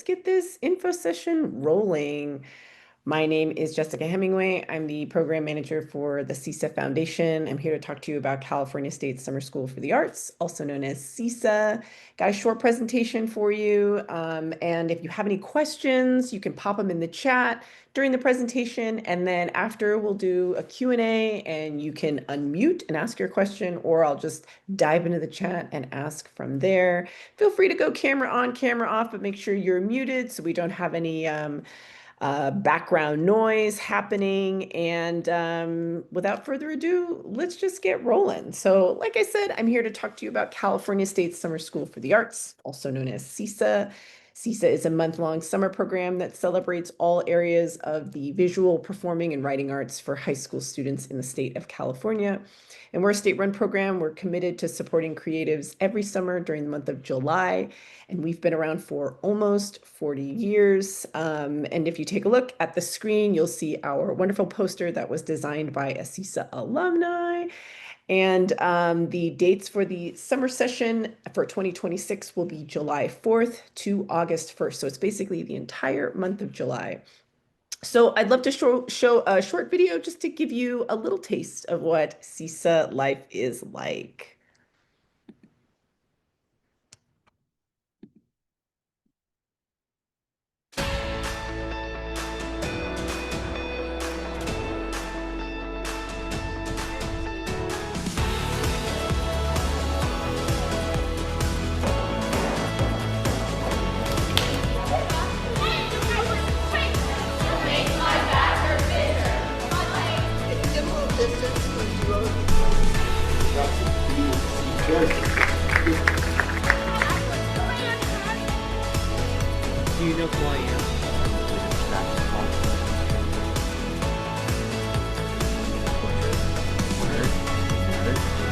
Get this info session rolling. My name is Jessica Hemingway. I'm the program manager for the CSSSA Foundation. I'm here to talk to you about California State Summer School for the Arts, also known as CSSSA. Got a short presentation for you. And if you have any questions, you can pop them in the chat during the presentation. And then after, we'll do a Q&A and you can unmute and ask your question, or I'll just dive into the chat and ask from there. Feel free to go camera on, camera off, but make sure you're muted so we don't have any background noise happening. And without further ado, let's just get rolling. So, like I said, I'm here to talk to you about California State Summer School for the Arts, also known as CSSSA. CSSSA is a month-long summer program that celebrates all areas of the visual, performing, and writing arts for high school students in the state of California. And we're a state-run program. We're committed to supporting creatives every summer during the month of July. And we've been around for almost 40 years. And if you take a look at the screen, you'll see our wonderful poster that was designed by a CSSSA alumni. And the dates for the summer session for 2026 will be July 4th to August 1st. So it's basically the entire month of July. So I'd love to show a short video just to give you a little taste of what CSSSA life is like. Do you know who I am?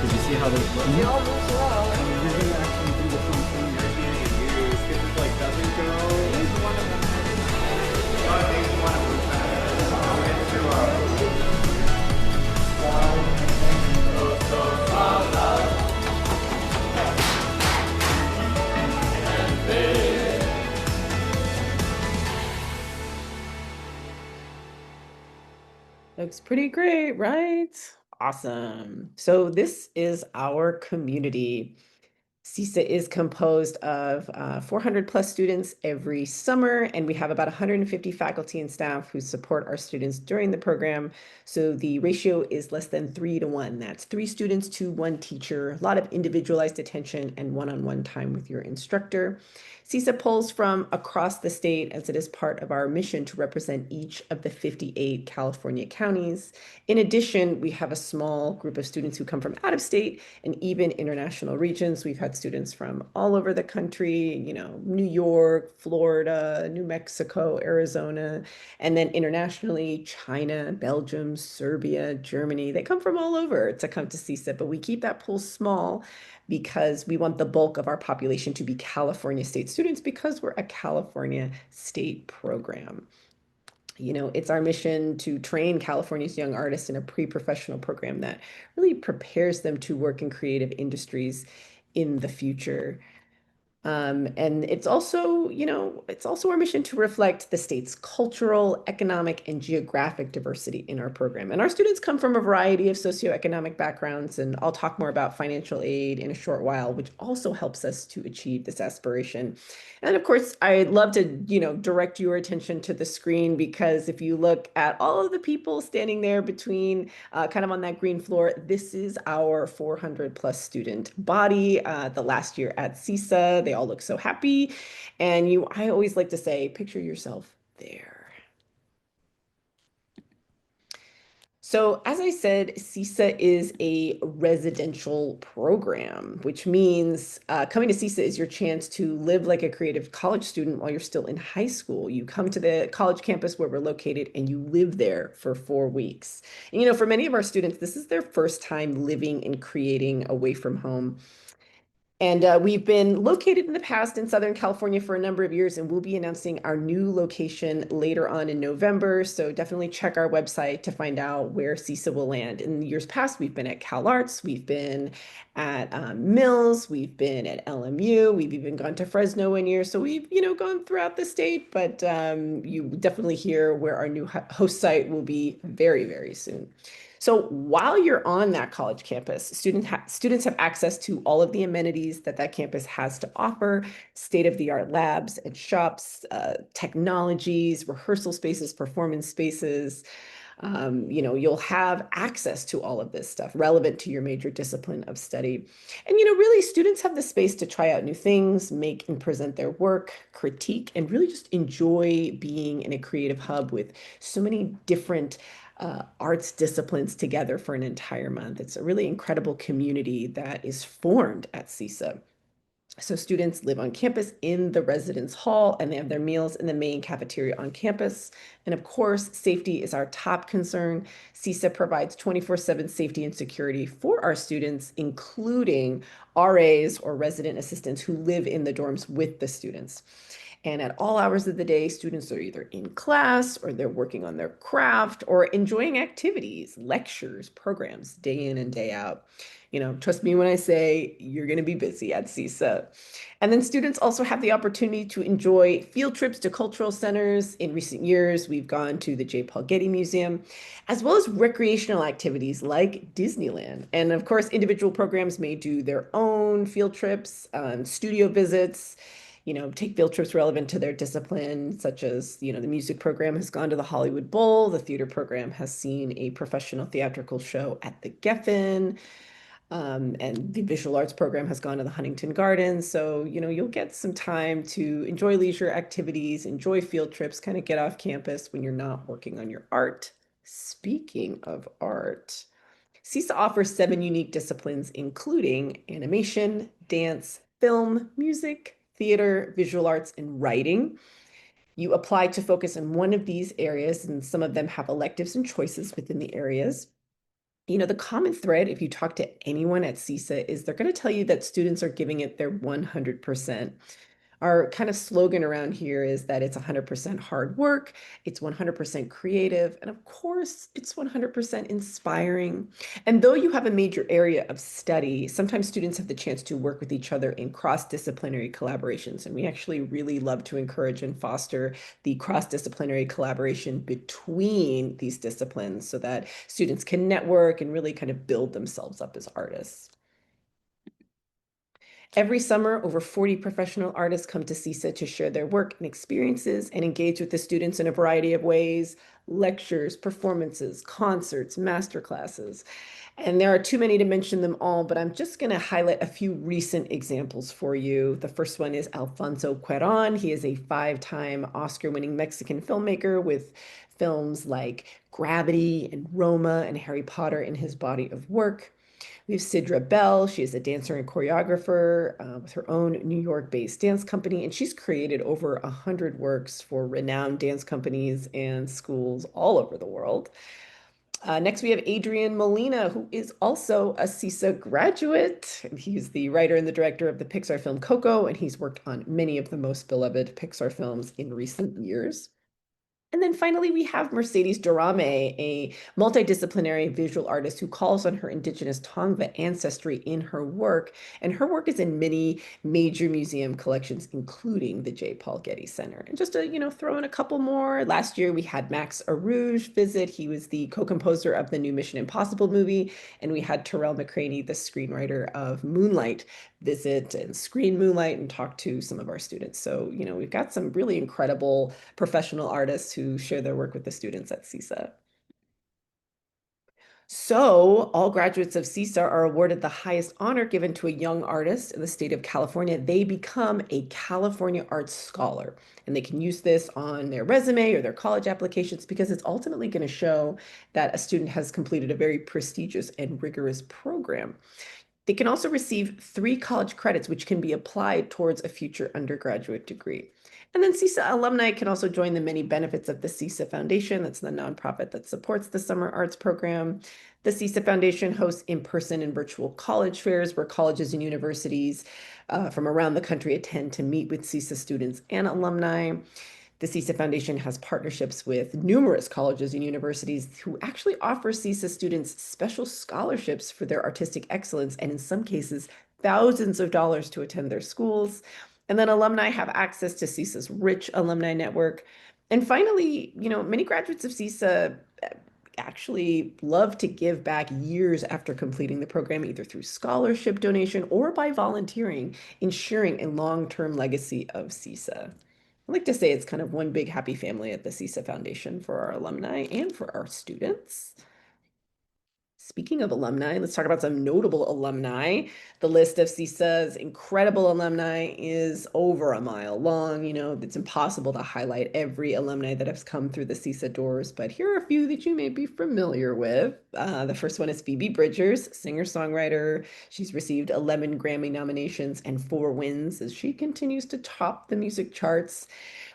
Did you see how they look? They all move slow. You're gonna actually do the fun thing you're doing and use because it like doesn't go. He's one of them. Looks pretty great, right? Awesome. So this is our community. CSSSA is composed of 400 plus students every summer, and we have about 150 faculty and staff who support our students during the program. So the ratio is less than 3 to 1. That's 3 students to 1 teacher, a lot of individualized attention and one-on-one time with your instructor. CSSSA pulls from across the state as it is part of our mission to represent each of the 58 California counties. In addition, we have a small group of students who come from out of state and even international regions. We've had students from all over the country, New York, Florida, New Mexico, Arizona, and then internationally, China, Belgium, Serbia, Germany. They come from all over to come to CSSSA, but we keep that pool small because we want the bulk of our population to be California state students because we're a California state program. It's our mission to train California's young artists in a pre-professional program that really prepares them to work in creative industries in the future. And it's also our mission to reflect the state's cultural, economic, and geographic diversity in our program. And our students come from a variety of socioeconomic backgrounds, and I'll talk more about financial aid in a short while, which also helps us to achieve this aspiration. And of course, I'd love to, direct your attention to the screen because if you look at all of the people standing there between kind of on that green floor, this is our 400 plus student body. The last year at CSSSA, they all look so happy. And I always like to say, picture yourself there. So as I said, CSSSA is a residential program, which means coming to CSSSA is your chance to live like a creative college student while you're still in high school. You come to the college campus where we're located and you live there for 4 weeks. And, for many of our students, this is their first time living and creating away from home. And we've been located in the past in Southern California for a number of years, and we'll be announcing our new location later on in November. So definitely check our website to find out where CISA will land. In years past, we've been at Cal Arts, we've been at Mills, we've been at LMU, we've even gone to Fresno one year. So we've, gone throughout the state, but you definitely hear where our new host site will be very, very soon. So while you're on that college campus, students have access to all of the amenities that that campus has to offer, state-of-the-art labs and shops, technologies, rehearsal spaces, performance spaces. You'll have access to all of this stuff relevant to your major discipline of study. And, really students have the space to try out new things, make and present their work, critique, and really just enjoy being in a creative hub with so many different arts disciplines together for an entire month. It's a really incredible community that is formed at CISA. So students live on campus in the residence hall and they have their meals in the main cafeteria on campus. And of course, safety is our top concern. CISA provides 24/7 safety and security for our students, including RAs or resident assistants who live in the dorms with the students. And at all hours of the day, students are either in class or they're working on their craft or enjoying activities, lectures, programs, day in and day out. Trust me when I say you're going to be busy at CISA. And then students also have the opportunity to enjoy field trips to cultural centers. In recent years, we've gone to the J. Paul Getty Museum, as well as recreational activities like Disneyland. And of course, individual programs may do their own field trips, studio visits, take field trips relevant to their discipline, such as, the music program has gone to the Hollywood Bowl, the theater program has seen a professional theatrical show at the Geffen, and the visual arts program has gone to the Huntington Gardens. So, you'll get some time to enjoy leisure activities, enjoy field trips, kind of get off campus when you're not working on your art. Speaking of art, CISA offers 7 unique disciplines, including animation, dance, film, music, theater, visual arts, and writing. You apply to focus on one of these areas, and some of them have electives and choices within the areas. The common thread, if you talk to anyone at CISA, is they're going to tell you that students are giving it their 100%. Our kind of slogan around here is that it's 100% hard work, it's 100% creative, and of course, it's 100% inspiring. And though you have a major area of study, sometimes students have the chance to work with each other in cross-disciplinary collaborations. And we actually really love to encourage and foster the cross-disciplinary collaboration between these disciplines so that students can network and really kind of build themselves up as artists. Every summer, over 40 professional artists come to CISA to share their work and experiences and engage with the students in a variety of ways: lectures, performances, concerts, master classes. And there are too many to mention them all, but I'm just going to highlight a few recent examples for you. The first one is Alfonso Cuarón. He is a 5-time Oscar-winning Mexican filmmaker with films like Gravity and Roma and Harry Potter in his body of work. We have Sidra Bell. She is a dancer and choreographer with her own New York-based dance company, and she's created over 100 works for renowned dance companies and schools all over the world. Next, we have Adrian Molina, who is also a CISA graduate. He's the writer and the director of the Pixar film Coco, and he's worked on many of the most beloved Pixar films in recent years. And then finally, we have Mercedes Durame, a multidisciplinary visual artist who calls on her indigenous Tongva ancestry in her work. And her work is in many major museum collections, including the J. Paul Getty Center. And just to, throw in a couple more, last year we had Max Arouge visit. He was the co-composer of the new Mission Impossible movie. And we had Terrell McCraney, the screenwriter of Moonlight, visit and screen Moonlight and talk to some of our students. So, we've got some really incredible professional artists who share their work with the students at CISA. So all graduates of CISA are awarded the highest honor given to a young artist in the state of California. They become a California Arts Scholar, and they can use this on their resume or their college applications because it's ultimately going to show that a student has completed a very prestigious and rigorous program. They can also receive 3 college credits, which can be applied towards a future undergraduate degree. And then CSSA alumni can also join the many benefits of the CSSA Foundation. That's the nonprofit that supports the summer arts program. The CSSA Foundation hosts in-person and virtual college fairs where colleges and universities from around the country attend to meet with CSSA students and alumni. The CSSA Foundation has partnerships with numerous colleges and universities who actually offer CSSA students special scholarships for their artistic excellence, and in some cases, thousands of dollars to attend their schools. And then alumni have access to CSSA's rich alumni network. And finally, many graduates of CSSA actually love to give back years after completing the program, either through scholarship donation or by volunteering, ensuring a long-term legacy of CSSA. I like to say it's kind of one big happy family at the CSSA Foundation for our alumni and for our students. Speaking of alumni, let's talk about some notable alumni. The list of CSSA's incredible alumni is over a mile long. It's impossible to highlight every alumni that has come through the CSSA doors, but here are a few that you may be familiar with. The first one is Phoebe Bridgers, singer-songwriter. She's received 11 Grammy nominations and 4 wins as she continues to top the music charts.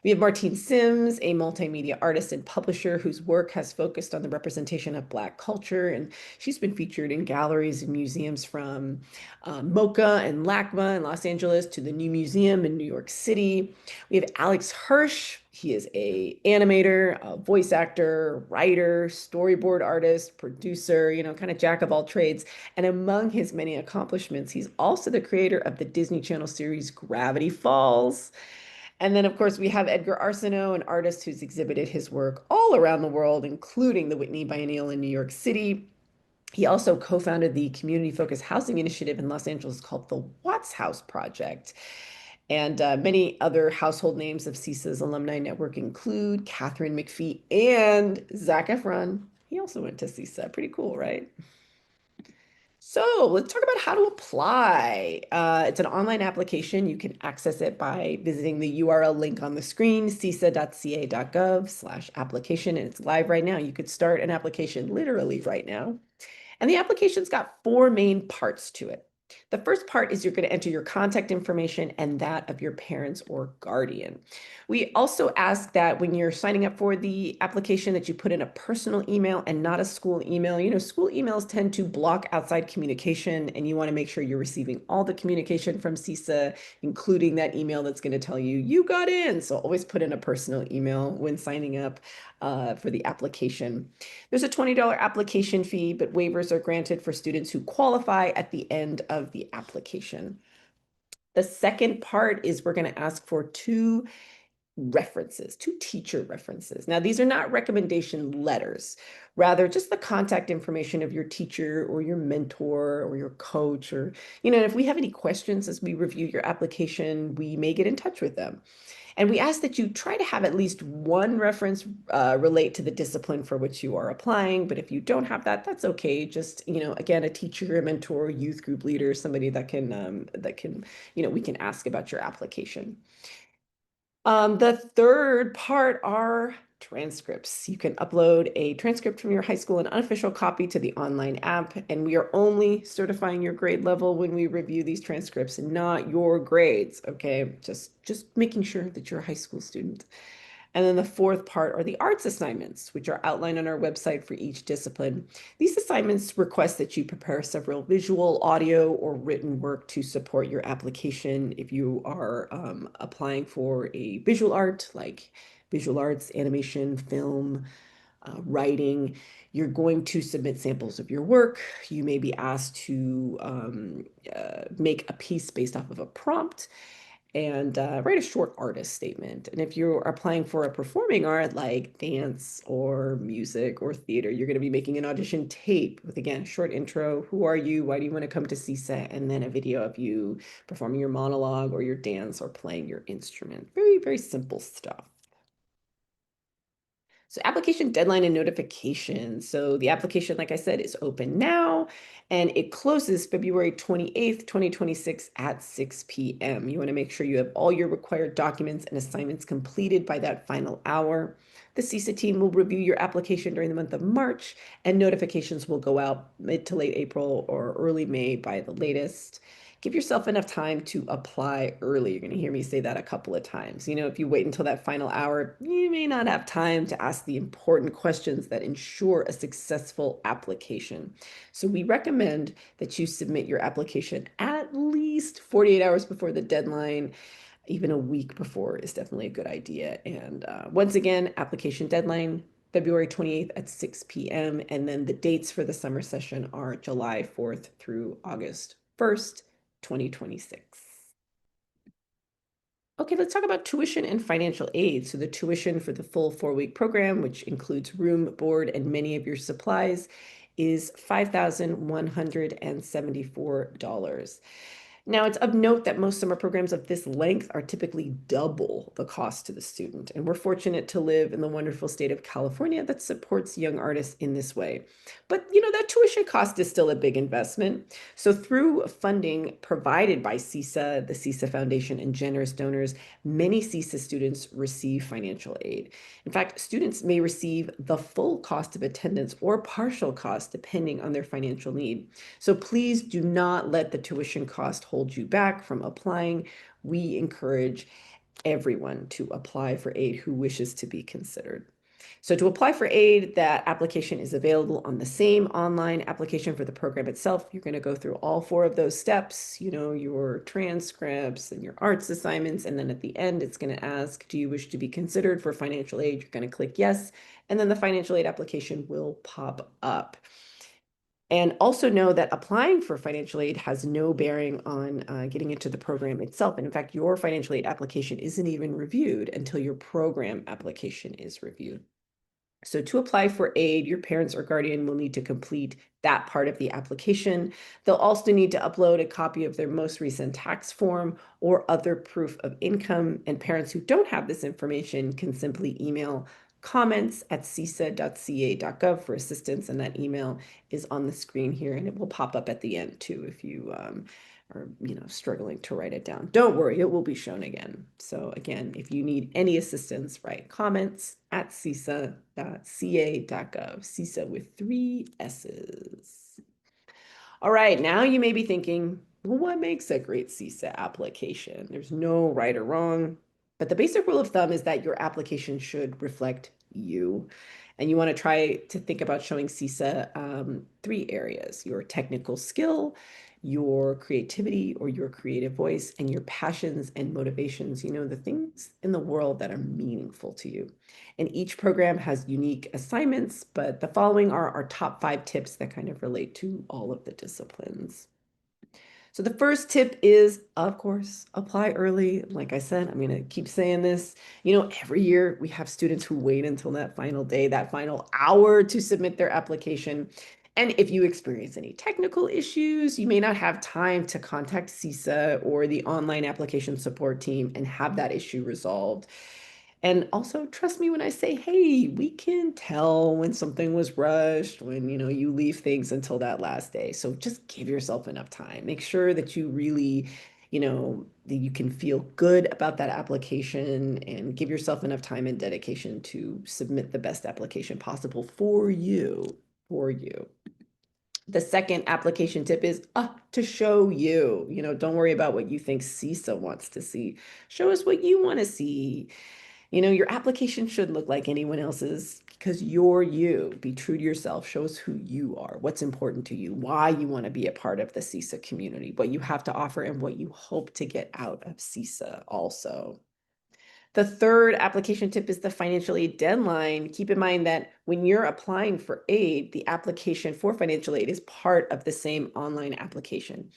We have Martine Sims, a multimedia artist and publisher whose work has focused on the representation of Black culture, and she's been featured in galleries and museums from MoCA and LACMA in Los Angeles to the New Museum in New York City. We have Alex Hirsch. He is an animator, a voice actor, writer, storyboard artist, producer, kind of jack of all trades. And among his many accomplishments, he's also the creator of the Disney Channel series Gravity Falls. And then, of course, we have Edgar Arsenault, an artist who's exhibited his work all around the world, including the Whitney Biennial in New York City. He also co-founded the community-focused housing initiative in Los Angeles called the Watts House Project. And many other household names of CSSA's alumni network include Catherine McPhee and Zac Efron. He also went to CSSA. Pretty cool, right? So let's talk about how to apply. It's an online application. You can access it by visiting the URL link on the screen, csa.ca.gov/application, and it's live right now. You could start an application literally right now. And the application's got 4 main parts to it. The first part is you're going to enter your contact information and that of your parents or guardian. We also ask that when you're signing up for the application that you put in a personal email and not a school email. School emails tend to block outside communication, and you want to make sure you're receiving all the communication from CSSA, including that email that's going to tell you you got in. So always put in a personal email when signing up for the application. There's a $20 application fee, but waivers are granted for students who qualify at the end of the application. The second part is we're going to ask for 2 references, 2 teacher references. Now, these are not recommendation letters, rather just the contact information of your teacher or your mentor or your coach, or, if we have any questions as we review your application, we may get in touch with them. And we ask that you try to have at least one reference relate to the discipline for which you are applying. But if you don't have that, that's okay. Just, again, a teacher, a mentor, youth group leader, somebody that can, we can ask about your application. The third part are transcripts. You can upload a transcript from your high school, an unofficial copy to the online app, and we are only certifying your grade level when we review these transcripts, and not your grades, okay? Just making sure that you're a high school student. And then the fourth part are the arts assignments, which are outlined on our website for each discipline. These assignments request that you prepare several visual, audio, or written work to support your application. If you are applying for a visual art, like visual arts, animation, film, writing, you're going to submit samples of your work. You may be asked to make a piece based off of a prompt and write a short artist statement. And if you're applying for a performing art like dance or music or theater, you're going to be making an audition tape with, again, short intro. Who are you? Why do you want to come to CSSA? And then a video of you performing your monologue or your dance or playing your instrument. Very, very simple stuff. So application deadline and notification. So the application, like I said, is open now, and it closes February 28th, 2026 at 6 p.m. You want to make sure you have all your required documents and assignments completed by that final hour. The CSSA team will review your application during the month of March, and notifications will go out mid to late April or early May by the latest. give yourself enough time to apply early. You're going to hear me say that a couple of times. If you wait until that final hour, you may not have time to ask the important questions that ensure a successful application. So we recommend that you submit your application at least 48 hours before the deadline. Even a week before is definitely a good idea. And once again, application deadline, February 28th at 6 p.m. And then the dates for the summer session are July 4th through August 1st, 2026. Okay, let's talk about tuition and financial aid. So the tuition for the full 4-week program, which includes room, board, and many of your supplies, is $5,174. Now, it's of note that most summer programs of this length are typically double the cost to the student, and we're fortunate to live in the wonderful state of California that supports young artists in this way. But, that tuition cost is still a big investment. So through funding provided by CSSSA, the CSSSA Foundation, and generous donors, many CSSSA students receive financial aid. In fact, students may receive the full cost of attendance or partial cost depending on their financial need. So please do not let the tuition cost hold you back from applying. We encourage everyone to apply for aid who wishes to be considered. So to apply for aid, that application is available on the same online application for the program itself. You're going to go through all 4 of those steps, your transcripts and your arts assignments. And then at the end, it's going to ask, do you wish to be considered for financial aid? You're going to click yes. And then the financial aid application will pop up. And also know that applying for financial aid has no bearing on getting into the program itself. And in fact, your financial aid application isn't even reviewed until your program application is reviewed. So to apply for aid, your parents or guardian will need to complete that part of the application. They'll also need to upload a copy of their most recent tax form or other proof of income. And parents who don't have this information can simply email comments@csa.ca.gov for assistance. And that email is on the screen here, and it will pop up at the end too if you are struggling to write it down. Don't worry, it will be shown again. So again, if you need any assistance, write comments@csa.ca.gov. CSSA with 3 S's. All right, now you may be thinking, well, what makes a great CSSA application? There's no right or wrong, but the basic rule of thumb is that your application should reflect you. And you want to try to think about showing CSSA 3 areas: your technical skill, your creativity or your creative voice, and your passions and motivations, the things in the world that are meaningful to you. And each program has unique assignments, but the following are our top 5 tips that kind of relate to all of the disciplines. So the first tip is, of course, apply early. Like I said, I'm going to keep saying this. Every year we have students who wait until that final day, that final hour to submit their application. And if you experience any technical issues, you may not have time to contact CSSSA or the online application support team and have that issue resolved. And also, trust me when I say, hey, we can tell when something was rushed, when, you leave things until that last day. So just give yourself enough time. Make sure that you really, that you can feel good about that application, and give yourself enough time and dedication to submit the best application possible for you, The second application tip is to show you. Don't worry about what you think CSSA wants to see. Show us what you want to see. Your application shouldn't look like anyone else's, because you're you. Be true to yourself. Show us who you are, what's important to you, why you want to be a part of the CSSA community, what you have to offer, and what you hope to get out of CSSA also. The third application tip is the financial aid deadline. Keep in mind that when you're applying for aid, the application for financial aid is part of the same online application.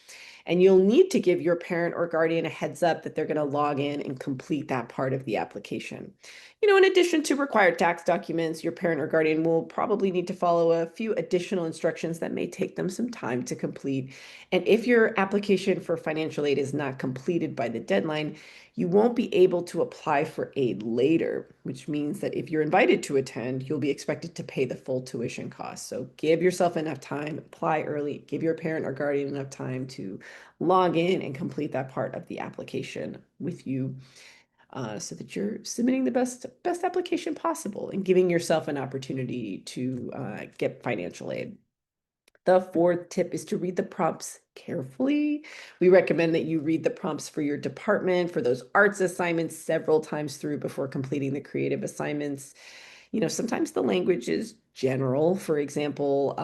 And you'll need to give your parent or guardian a heads up that they're going to log in and complete that part of the application. In addition to required tax documents, your parent or guardian will probably need to follow a few additional instructions that may take them some time to complete. And if your application for financial aid is not completed by the deadline, you won't be able to apply for aid later, which means that if you're invited to attend, you'll be expected to pay the full tuition cost. So give yourself enough time, apply early, give your parent or guardian enough time to log in and complete that part of the application with you, so that you're submitting the best application possible and giving yourself an opportunity to get financial aid. The fourth tip is to read the prompts carefully. We recommend that you read the prompts for your department, for those arts assignments several times through before completing the creative assignments. Sometimes the language is general. For example,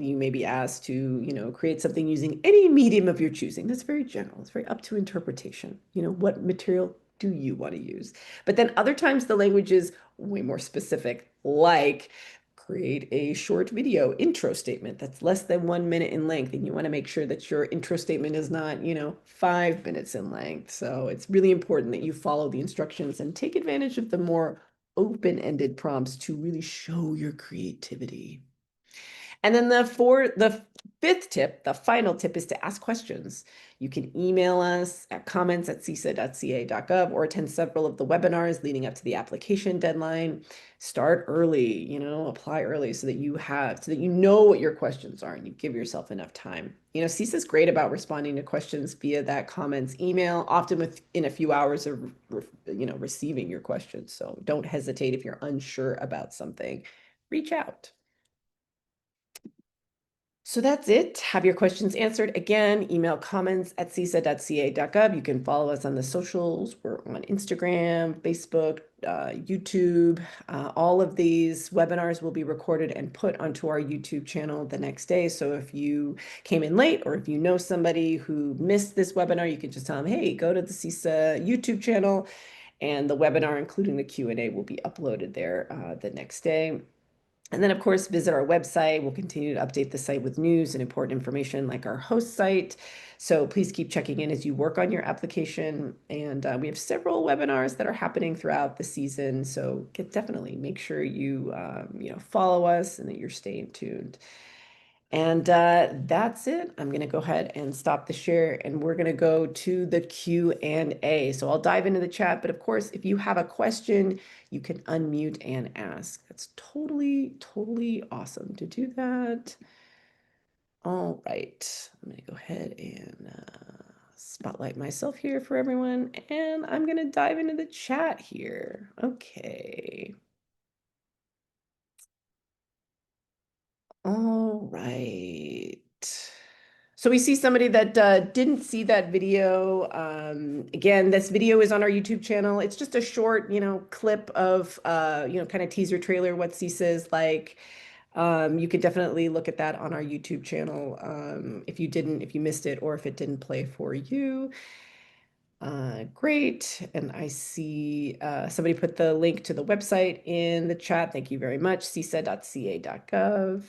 you may be asked to, create something using any medium of your choosing. That's very general. It's very up to interpretation. What material do you want to use? But then other times the language is way more specific, like create a short video intro statement that's less than 1 minute in length. And you want to make sure that your intro statement is not, 5 minutes in length. So it's really important that you follow the instructions and take advantage of the more open-ended prompts to really show your creativity. And then the fifth tip, the final tip, is to ask questions. You can email us at comments@cisa.ca.gov or attend several of the webinars leading up to the application deadline. Start early, apply early so that you know what your questions are and you give yourself enough time. CISA is great about responding to questions via that comments email, often within a few hours of receiving your questions. So don't hesitate if you're unsure about something. Reach out. So that's it. Have your questions answered. Again, email comments@cisa.ca.gov. You can follow us on the socials. We're on Instagram, Facebook, YouTube. All of these webinars will be recorded and put onto our YouTube channel the next day. So if you came in late or if you know somebody who missed this webinar, you can just tell them, hey, go to the CISA YouTube channel, and the webinar, including the Q&A, will be uploaded there the next day. And then, of course, visit our website. We'll continue to update the site with news and important information like our host site. So please keep checking in as you work on your application. And we have several webinars that are happening throughout the season. So definitely make sure you, follow us and that you're staying tuned. And that's it. I'm going to go ahead and stop the share and we're going to go to the Q&A. So I'll dive into the chat, but of course, if you have a question, you can unmute and ask. That's totally, totally awesome to do that. All right. I'm going to go ahead and spotlight myself here for everyone. And I'm going to dive into the chat here. Okay. All right. So we see somebody that didn't see that video. Again, this video is on our YouTube channel. It's just a short, clip of, kind of teaser trailer, what CISA is like. You can definitely look at that on our YouTube channel if you missed it, or if it didn't play for you. Great. And I see somebody put the link to the website in the chat. Thank you very much, cisa.ca.gov.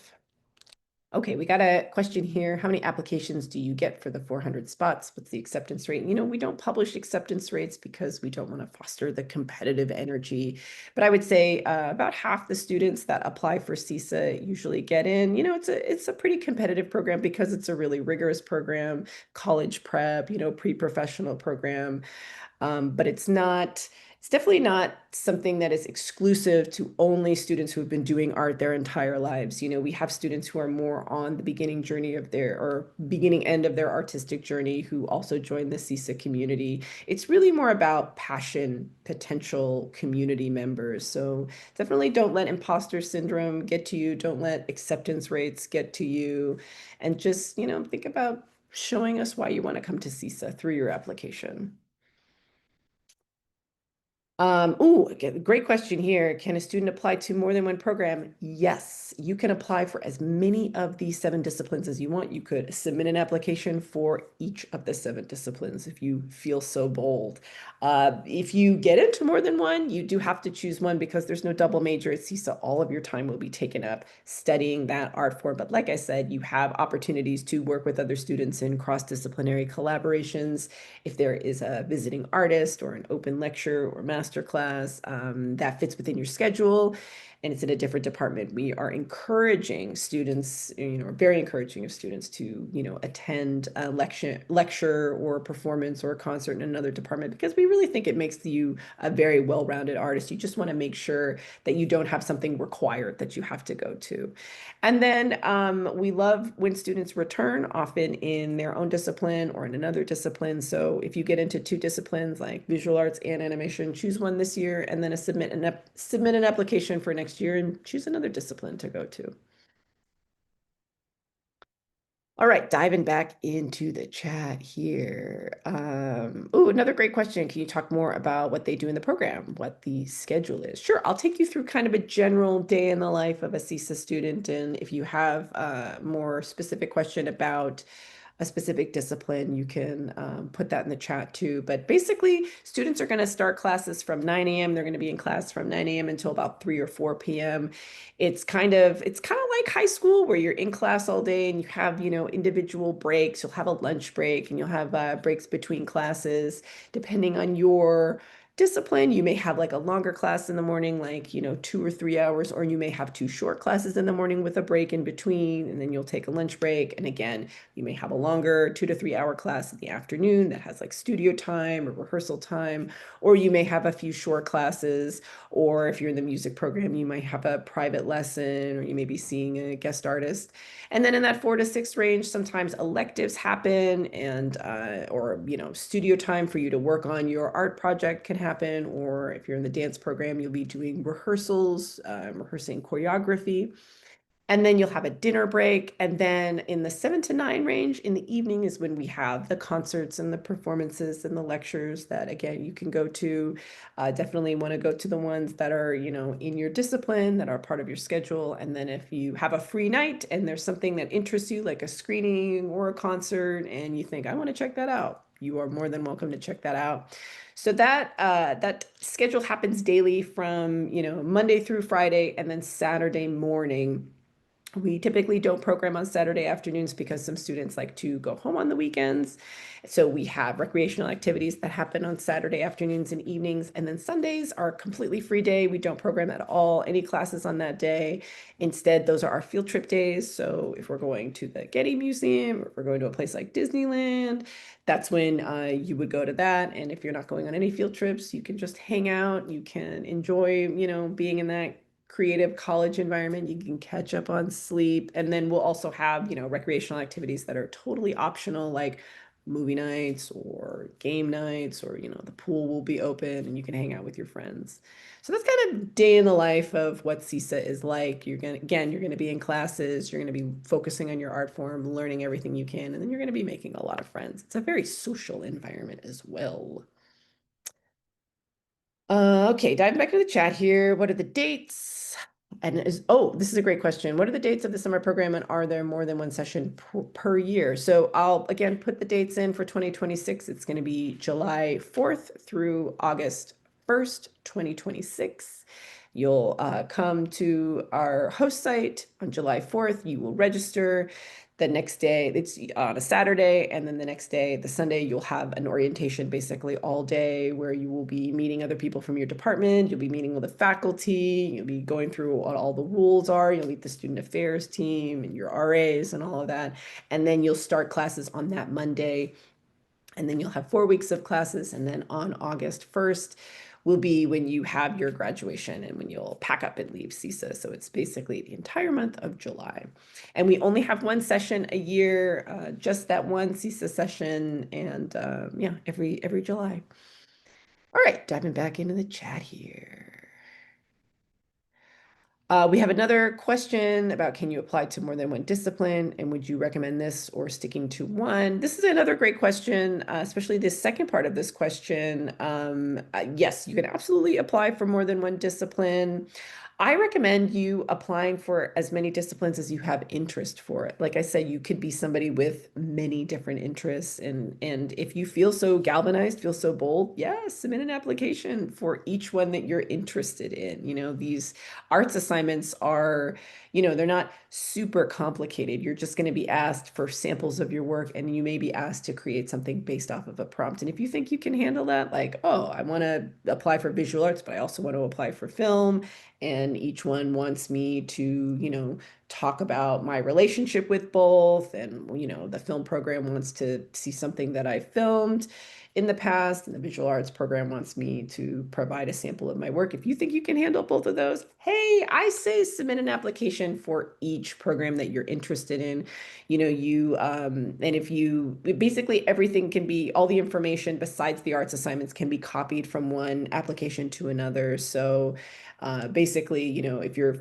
Okay, we got a question here. How many applications do you get for the 400 spots? What's the acceptance rate? We don't publish acceptance rates because we don't want to foster the competitive energy. But I would say about half the students that apply for CISA usually get in. It's a pretty competitive program because it's a really rigorous program, college prep, pre-professional program. But it's definitely not something that is exclusive to only students who have been doing art their entire lives. We have students who are more on the beginning end of their artistic journey who also join the CISA community. It's really more about passion, potential community members. So definitely don't let imposter syndrome get to you. Don't let acceptance rates get to you. And just, think about showing us why you want to come to CISA through your application. Again, great question here. Can a student apply to more than one program? Yes, you can apply for as many of the 7 disciplines as you want. You could submit an application for each of the 7 disciplines if you feel so bold. If you get into more than one, you do have to choose one because there's no double major at CISA. All of your time will be taken up studying that art form. But like I said, you have opportunities to work with other students in cross-disciplinary collaborations. If there is a visiting artist or an open lecture or master class that fits within your schedule and it's in a different department, we are encouraging students, very encouraging of students to, attend a lecture or performance or a concert in another department because we really think it makes you a very well-rounded artist. You just want to make sure that you don't have something required that you have to go to. And then we love when students return, often in their own discipline or in another discipline. So if you get into 2 disciplines like visual arts and animation, choose one this year and then submit an application for next year and choose another discipline to go to. All right, diving back into the chat here. Oh, another great question. Can you talk more about what they do in the program, what the schedule is? Sure, I'll take you through kind of a general day in the life of a CSSSA student, and if you have a more specific question about a specific discipline, you can put that in the chat too. But basically, students are going to start classes from 9 a.m. They're going to be in class from 9 a.m. until about 3 or 4 p.m. It's kind of like high school where you're in class all day and you have, individual breaks. You'll have a lunch break and you'll have breaks between classes. Depending on your discipline, you may have like a longer class in the morning, like, 2 or 3 hours, or you may have two short classes in the morning with a break in between, and then you'll take a lunch break. And again, you may have a longer 2 to 3 hour class in the afternoon that has like studio time or rehearsal time, or you may have a few short classes, or if you're in the music program, you might have a private lesson, or you may be seeing a guest artist. And then in that 4 to 6 range, sometimes electives happen, and or studio time for you to work on your art project can happen. Or if you're in the dance program, you'll be doing rehearsals, rehearsing choreography. And then you'll have a dinner break. And then in the 7 to 9 range in the evening is when we have the concerts and the performances and the lectures that, again, you can go to. Definitely want to go to the ones that are, in your discipline, that are part of your schedule. And then if you have a free night and there's something that interests you, like a screening or a concert, and you think, I want to check that out, you are more than welcome to check that out. So that schedule happens daily from, Monday through Friday, and then Saturday morning. We typically don't program on Saturday afternoons because some students like to go home on the weekends. So we have recreational activities that happen on Saturday afternoons and evenings. And then Sundays are a completely free day. We don't program at all any classes on that day. Instead, those are our field trip days. So if we're going to the Getty Museum, or if we're going to a place like Disneyland, that's when you would go to that. And if you're not going on any field trips, you can just hang out. You can enjoy, being in that creative college environment. You can catch up on sleep. And then we'll also have, recreational activities that are totally optional, like movie nights or game nights, or, the pool will be open and you can hang out with your friends. So that's kind of day in the life of what CSSSA is like. You're going to be in classes, you're going to be focusing on your art form, learning everything you can, and then you're going to be making a lot of friends. It's a very social environment as well. Okay, diving back into the chat here. What are the dates? This is a great question. What are the dates of the summer program, and are there more than one session per year? So I'll again put the dates in for 2026. It's going to be July 4th through August 1st, 2026. You'll come to our host site on July 4th. You will register. The next day, it's on a Saturday, and then the next day, the Sunday, you'll have an orientation basically all day where you will be meeting other people from your department. You'll be meeting with the faculty. You'll be going through what all the rules are. You'll meet the student affairs team and your RAs and all of that. And then you'll start classes on that Monday. And then you'll have 4 weeks of classes. And then on August 1st will be when you have your graduation and when you'll pack up and leave CSSSA. So it's basically the entire month of July. And we only have one session a year, just that one CSSSA session. And yeah, every July. All right, diving back into the chat here. We have another question about, can you apply to more than one discipline, and would you recommend this or sticking to one? This is another great question, especially the second part of this question. Yes, you can absolutely apply for more than one discipline. I recommend you applying for as many disciplines as you have interest for it. Like I said, you could be somebody with many different interests, and if you feel so galvanized, feel so bold, yeah, submit an application for each one that you're interested in. These arts assignments are, they're not super complicated. You're just going to be asked for samples of your work, and you may be asked to create something based off of a prompt. And if you think you can handle that, like, oh, I want to apply for visual arts, but I also want to apply for film, and each one wants me to, talk about my relationship with both, and, the film program wants to see something that I filmed in the past, and the visual arts program wants me to provide a sample of my work. If you think you can handle both of those, hey, I say submit an application for each program that you're interested in. And if you basically everything can be, all the information besides the arts assignments can be copied from one application to another. So basically, if you're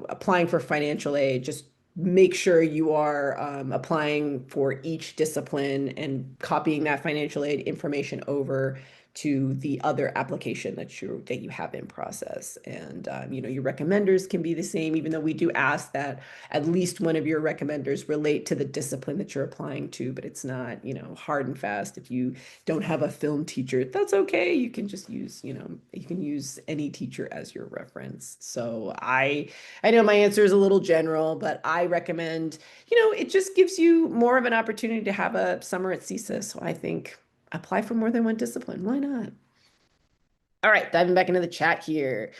applying for financial aid, just make sure you are applying for each discipline and copying that financial aid information over to the other application that you have in process. And your recommenders can be the same, even though we do ask that at least one of your recommenders relate to the discipline that you're applying to, but it's not, hard and fast. If you don't have a film teacher, that's okay. You can just use, you can use any teacher as your reference. So I know my answer is a little general, but I recommend, it just gives you more of an opportunity to have a summer at CSIS. So I think apply for more than one discipline. Why not? All right, diving back into the chat here.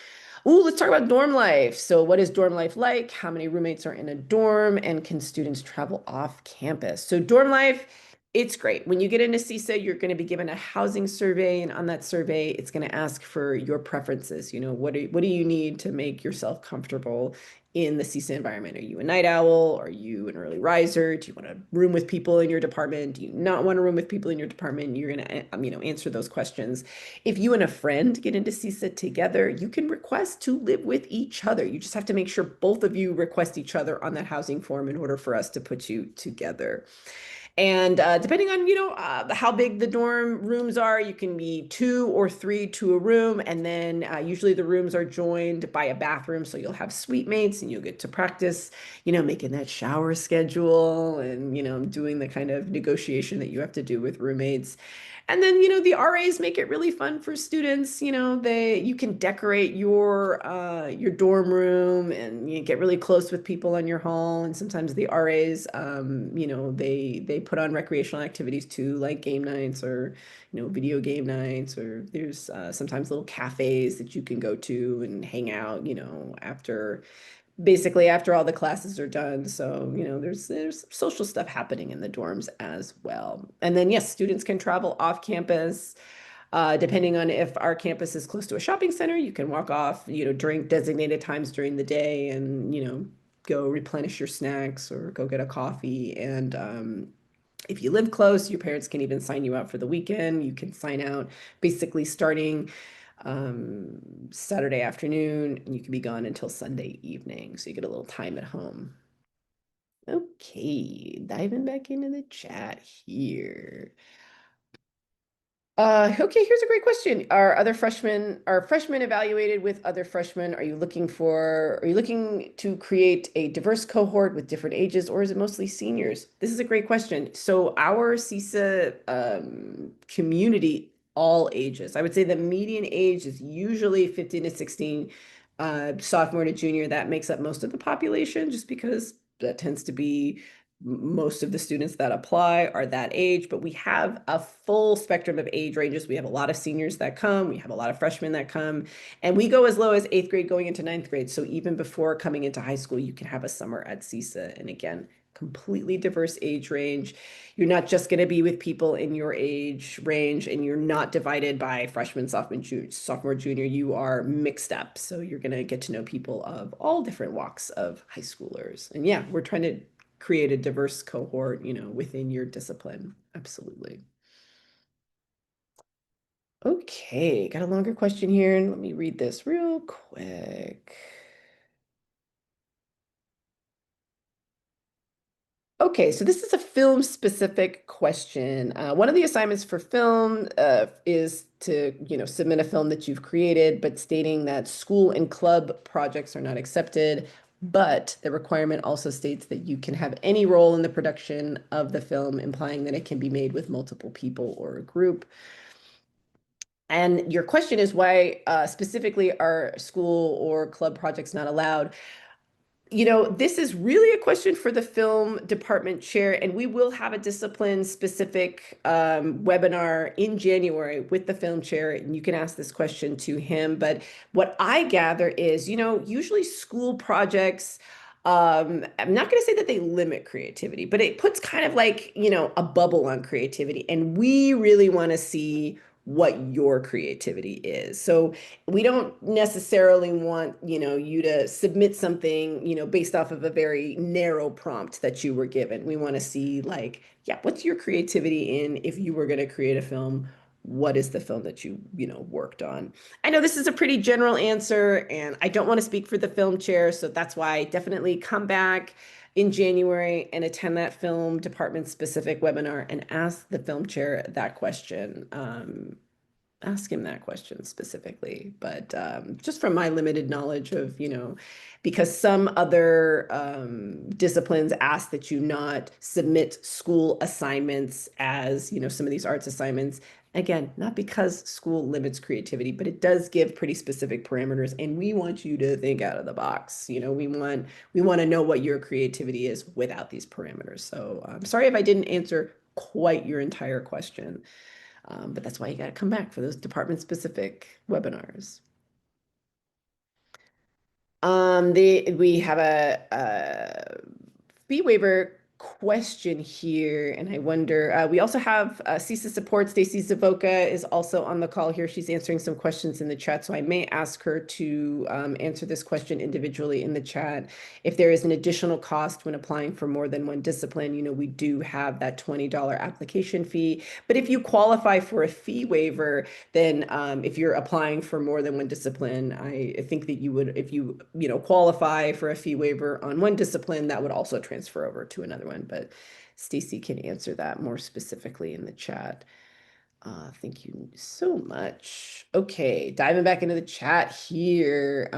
Ooh, let's talk about dorm life. So, what is dorm life like? How many roommates are in a dorm? And can students travel off campus? So, dorm life, it's great. When you get into CISA, you're going to be given a housing survey. And on that survey, it's going to ask for your preferences. What do you need to make yourself comfortable in the CISA environment? Are you a night owl? Are you an early riser? Do you want to room with people in your department? Do you not want to room with people in your department? You're going to, answer those questions. If you and a friend get into CISA together, you can request to live with each other. You just have to make sure both of you request each other on that housing form in order for us to put you together. And depending on, how big the dorm rooms are, you can be two or three to a room. And then usually the rooms are joined by a bathroom. So you'll have suite mates and you'll get to practice, making that shower schedule and, doing the kind of negotiation that you have to do with roommates. And then, the RAs make it really fun for students. You can decorate your dorm room and you get really close with people on your hall. And sometimes the RAs, they put on recreational activities too, like game nights or, video game nights, or there's sometimes little cafes that you can go to and hang out, after all the classes are done. So, there's social stuff happening in the dorms as well. And then, yes, students can travel off campus. Depending on if our campus is close to a shopping center, you can walk off, during designated times during the day and, go replenish your snacks or go get a coffee. And if you live close, your parents can even sign you out for the weekend. You can sign out basically starting Saturday afternoon, and you can be gone until Sunday evening. So you get a little time at home. Okay, diving back into the chat here. Okay, here's a great question. Are freshmen evaluated with other freshmen? Are you looking to create a diverse cohort with different ages, or is it mostly seniors? This is a great question. So our CISA community, all ages. I would say the median age is usually 15 to 16, sophomore to junior. That makes up most of the population just because that tends to be most of the students that apply are that age, but we have a full spectrum of age ranges. We have a lot of seniors that come, we have a lot of freshmen that come, and we go as low as 8th grade going into 9th grade. So even before coming into high school, you can have a summer at CISA. And again, completely diverse age range. You're not just going to be with people in your age range, and you're not divided by freshman, sophomore, junior. You are mixed up. So you're going to get to know people of all different walks of high schoolers. And yeah, we're trying to create a diverse cohort, within your discipline. Absolutely. Okay, got a longer question here, and let me read this real quick. Okay, so this is a film specific question. One of the assignments for film is to, submit a film that you've created, but stating that school and club projects are not accepted. But the requirement also states that you can have any role in the production of the film, implying that it can be made with multiple people or a group. And your question is why specifically are school or club projects not allowed? This is really a question for the film department chair, and we will have a discipline specific webinar in January with the film chair, and you can ask this question to him. But what I gather is, usually school projects, I'm not going to say that they limit creativity, but it puts kind of like, a bubble on creativity. And we really want to see what your creativity is. So we don't necessarily want, you to submit something, based off of a very narrow prompt that you were given. We want to see like, yeah, what's your creativity in if you were going to create a film? What is the film that you worked on? I know this is a pretty general answer, and I don't want to speak for the film chair, so that's why definitely come back in January and attend that film department specific webinar and ask the film chair that question. Ask him that question specifically. But just from my limited knowledge of, because some other disciplines ask that you not submit school assignments as, some of these arts assignments. Again, not because school limits creativity, but it does give pretty specific parameters, and we want you to think out of the box. We want to know what your creativity is without these parameters. So I'm sorry if I didn't answer quite your entire question. But that's why you got to come back for those department specific webinars. We have a fee waiver question here, and I wonder, we also have CISA support. Stacy Savoca is also on the call here. She's answering some questions in the chat, so I may ask her to answer this question individually in the chat. If there is an additional cost when applying for more than one discipline, we do have that $20 application fee. But if you qualify for a fee waiver, then if you're applying for more than one discipline, I think that you would, if you qualify for a fee waiver on one discipline, that would also transfer over to another one. But Stacy can answer that more specifically in the chat. Thank you so much. Okay, diving back into the chat here.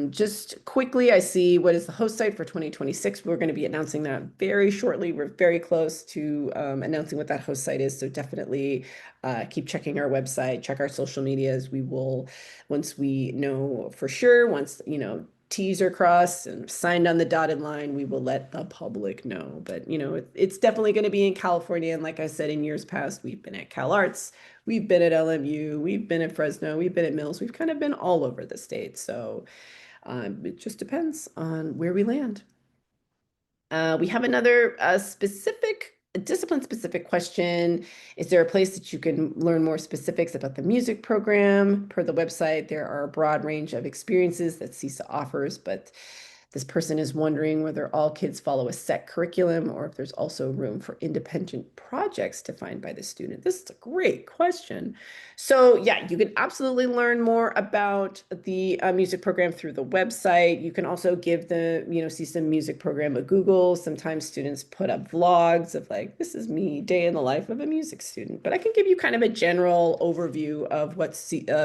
Just quickly, I see what is the host site for 2026. We're going to be announcing that very shortly. We're very close to announcing what that host site is. So definitely keep checking our website, check our social medias. We will, once we know for sure, once, T's are crossed and signed on the dotted line, we will let the public know. But, it's definitely going to be in California. And like I said, in years past, we've been at Cal Arts, we've been at LMU, we've been at Fresno, we've been at Mills. We've kind of been all over the state. So it just depends on where we land. We have another discipline-specific question. Is there a place that you can learn more specifics about the music program? Per the website, there are a broad range of experiences that CISA offers, but this person is wondering whether all kids follow a set curriculum or if there's also room for independent projects defined by the student. This is a great question. So yeah, you can absolutely learn more about the music program through the website. You can also give the, CISA music program a Google. Sometimes students put up vlogs of like, this is me, day in the life of a music student. But I can give you kind of a general overview of what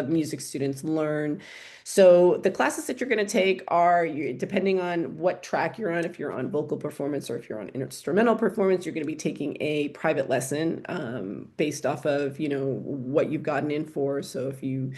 music students learn. So the classes that you're going to take are, depending on what track you're on, if you're on vocal performance or if you're on instrumental performance, you're going to be taking a private lesson based off of, what you've gotten in for. So if you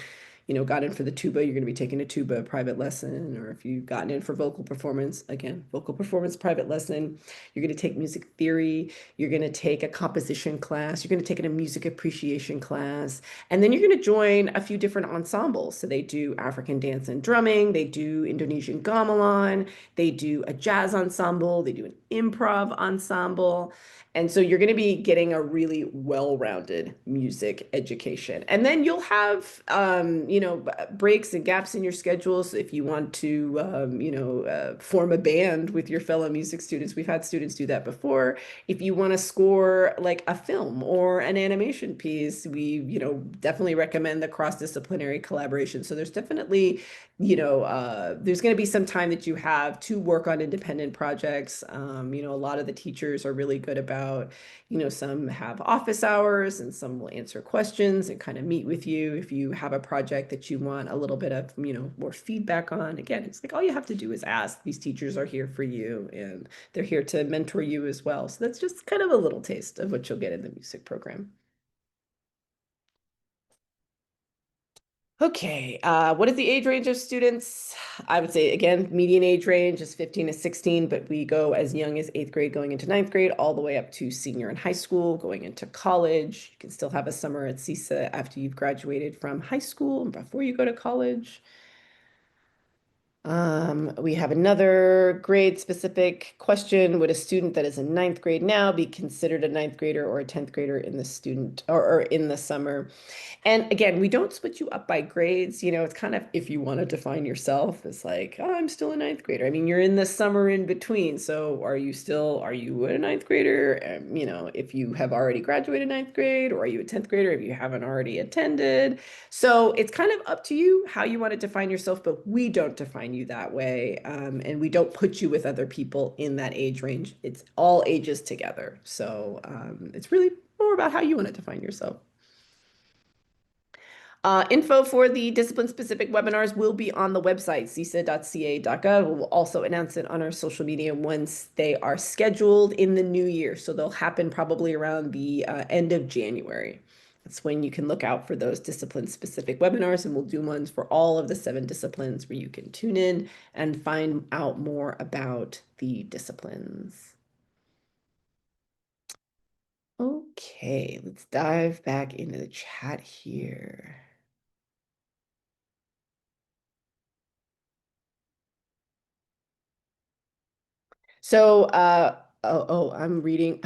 got in for the tuba, you're going to be taking a tuba private lesson. Or if you've gotten in for vocal performance, again, vocal performance private lesson. You're going to take music theory. You're going to take a composition class. You're going to take a music appreciation class. And then you're going to join a few different ensembles. So they do African dance and drumming. They do Indonesian gamelan. They do a jazz ensemble. They do an improv ensemble. And so you're going to be getting a really well-rounded music education. And then you'll have, breaks and gaps in your schedules if you want to, form a band with your fellow music students. We've had students do that before. If you want to score like a film or an animation piece, we, definitely recommend the cross-disciplinary collaboration. So there's definitely, there's going to be some time that you have to work on independent projects. A lot of the teachers are really good about, some have office hours and some will answer questions and kind of meet with you if you have a project that you want a little bit of, more feedback on. Again, it's like all you have to do is ask. These teachers are here for you and they're here to mentor you as well. So that's just kind of a little taste of what you'll get in the music program. Okay, what is the age range of students? I would say, again, median age range is 15 to 16, but we go as young as 8th grade going into 9th grade, all the way up to senior in high school, going into college. You can still have a summer at CISA after you've graduated from high school and before you go to college. We have another grade specific question. Would a student that is in 9th grade now be considered a 9th grader or a 10th grader in the student or in the summer? And again, we don't split you up by grades. It's kind of if you want to define yourself as like, oh, I'm still a 9th grader. I mean, you're in the summer in between. So are you a 9th grader? If you have already graduated 9th grade, or are you a 10th grader if you haven't already attended? So it's kind of up to you how you want to define yourself, but we don't define define you that way. And we don't put you with other people in that age range. It's all ages together. So it's really more about how you want to define yourself. Info for the discipline-specific webinars will be on the website, cisa.ca.gov. We'll also announce it on our social media once they are scheduled in the new year. So they'll happen probably around the end of January. That's when you can look out for those discipline-specific webinars, and we'll do ones for all of the 7 disciplines where you can tune in and find out more about the disciplines. Okay, let's dive back into the chat here. So, I'm reading,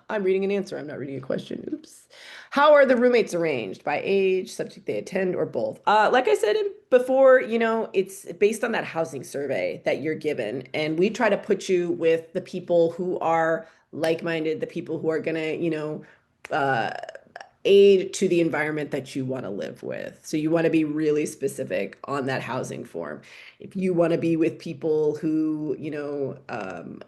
I'm reading an answer. I'm not reading a question. Oops. How are the roommates arranged? By age, subject they attend, or both? Like I said before, it's based on that housing survey that you're given, and we try to put you with the people who are like-minded, the people who are gonna, uh, aid to the environment that you want to live with. So you want to be really specific on that housing form. If you want to be with people who,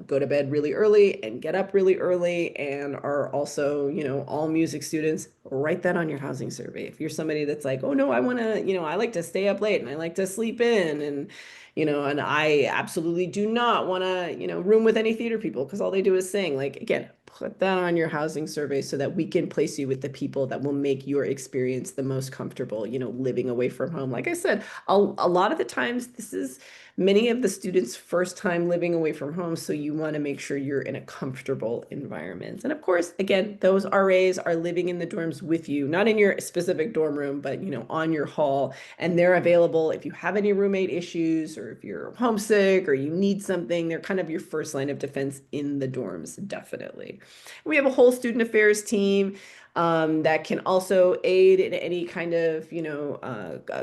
go to bed really early and get up really early and are also, all music students, write that on your housing survey. If you're somebody that's like, oh no, I want to, I like to stay up late and I like to sleep in and I absolutely do not want to, room with any theater people because all they do is sing. Like, again, put that on your housing survey so that we can place you with the people that will make your experience the most comfortable, living away from home. Like I said, a lot of the times this is many of the students' first time living away from home. So you want to make sure you're in a comfortable environment. And of course, again, those RAs are living in the dorms with you, not in your specific dorm room, but, on your hall. And they're available if you have any roommate issues or if you're homesick or you need something. They're kind of your first line of defense in the dorms, definitely. We have a whole student affairs team that can also aid in any kind of,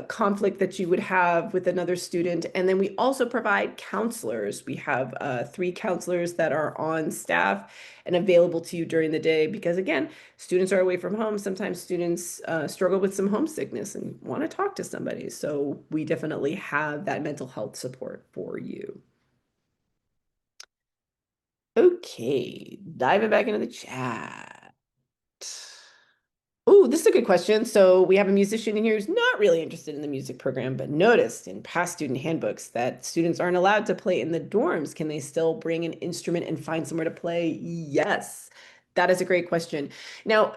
conflict that you would have with another student. And then we also provide counselors. We have 3 counselors that are on staff and available to you during the day because, again, students are away from home. Sometimes students struggle with some homesickness and want to talk to somebody. So we definitely have that mental health support for you. Okay, diving back into the chat. Oh, this is a good question. So we have a musician in here who's not really interested in the music program, but noticed in past student handbooks that students aren't allowed to play in the dorms. Can they still bring an instrument and find somewhere to play? Yes, that is a great question. Now,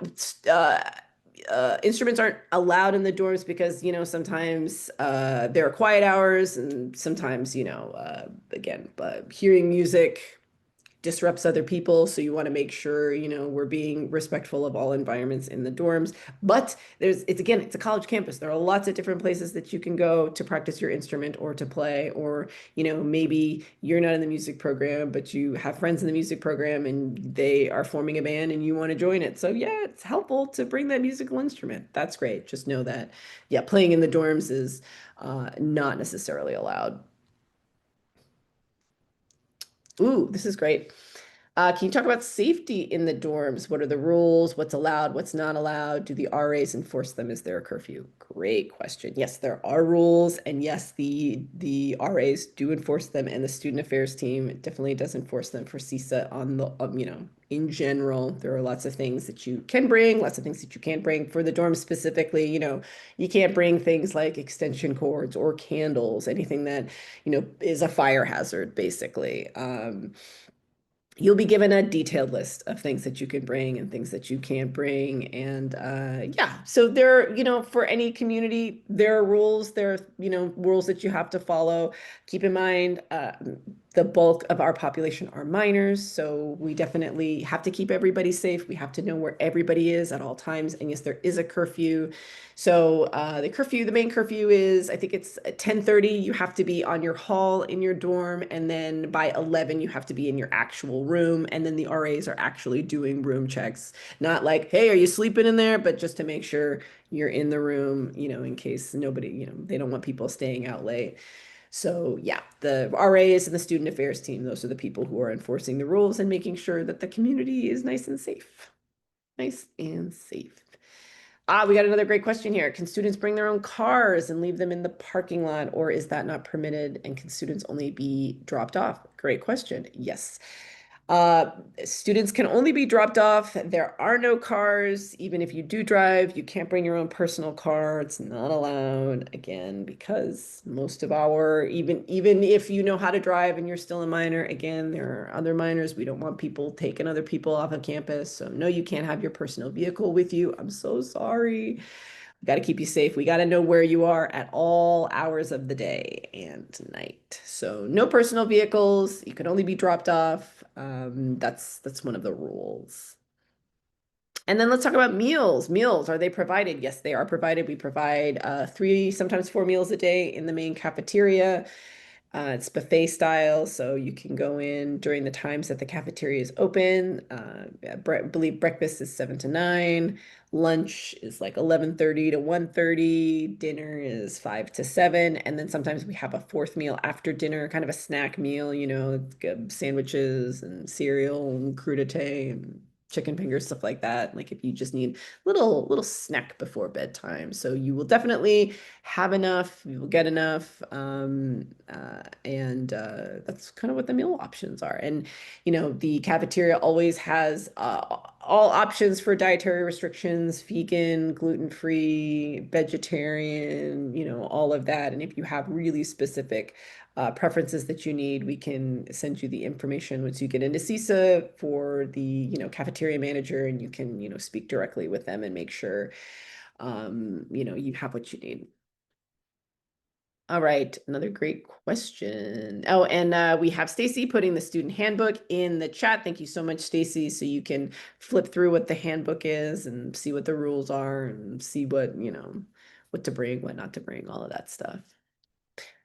instruments aren't allowed in the dorms because, sometimes there are quiet hours and sometimes, again, hearing music disrupts other people. So you want to make sure, we're being respectful of all environments in the dorms. But it's a college campus. There are lots of different places that you can go to practice your instrument or to play, or, maybe you're not in the music program, but you have friends in the music program and they are forming a band and you want to join it. So yeah, it's helpful to bring that musical instrument. That's great. Just know that, yeah, playing in the dorms is not necessarily allowed. Ooh, this is great. Can you talk about safety in the dorms? What are the rules? What's allowed? What's not allowed? Do the RAs enforce them? Is there a curfew? Great question. Yes, there are rules, and yes, the RAs do enforce them, and the student affairs team definitely does enforce them for CSA on the in general. There are lots of things that you can bring, lots of things that you can't bring. For the dorms specifically, you can't bring things like extension cords or candles, anything that is a fire hazard, basically. You'll be given a detailed list of things that you can bring and things that you can't bring. And yeah, so there, for any community, there are rules, there are, rules that you have to follow. Keep in mind, the bulk of our population are minors, so we definitely have to keep everybody safe. We have to know where everybody is at all times. And yes, there is a curfew. So the main curfew is, I think it's at 10:30, you have to be on your hall in your dorm, and then by 11, you have to be in your actual room, and then the RAs are actually doing room checks. Not like, hey, are you sleeping in there? But just to make sure you're in the room, in case nobody, they don't want people staying out late. So yeah, the RAs and the student affairs team, those are the people who are enforcing the rules and making sure that the community is nice and safe. Nice and safe. We got another great question here. Can students bring their own cars and leave them in the parking lot, or is that not permitted? And can students only be dropped off? Great question. Yes. Uh, Students can only be dropped off. There are no cars. Even if you do drive, you can't bring your own personal car. It's not allowed, again, because most of our, even if you know how to drive and you're still a minor, again, there are other minors. We don't want people taking other people off of campus. So no, you can't have your personal vehicle with you. I'm so sorry. We got to keep you safe. We got to know where you are at all hours of the day and night. So no personal vehicles. You can only be dropped off. That's one of the rules. And then let's talk about meals. Meals, are they provided? Yes, they are provided. We provide three, sometimes four meals a day in the main cafeteria. It's buffet style, so you can go in during the times that the cafeteria is open. I believe breakfast is 7 to 9. Lunch is like 11:30 to 1:30. Dinner is 5 to 7. And then sometimes we have a fourth meal after dinner, kind of a snack meal, sandwiches and cereal and crudité and chicken fingers, stuff like that. Like if you just need little snack before bedtime. So you will definitely have enough, you will get enough. And That's kind of what the meal options are. And, the cafeteria always has all options for dietary restrictions, vegan, gluten-free, vegetarian, all of that. And if you have really specific preferences that you need, we can send you the information once you get into CSSSA for the, cafeteria manager, and you can, speak directly with them and make sure, you have what you need. All right, another great question. Oh, and we have Stacy putting the student handbook in the chat. Thank you so much, Stacy. So you can flip through what the handbook is and see what the rules are and see what, what to bring, what not to bring, all of that stuff.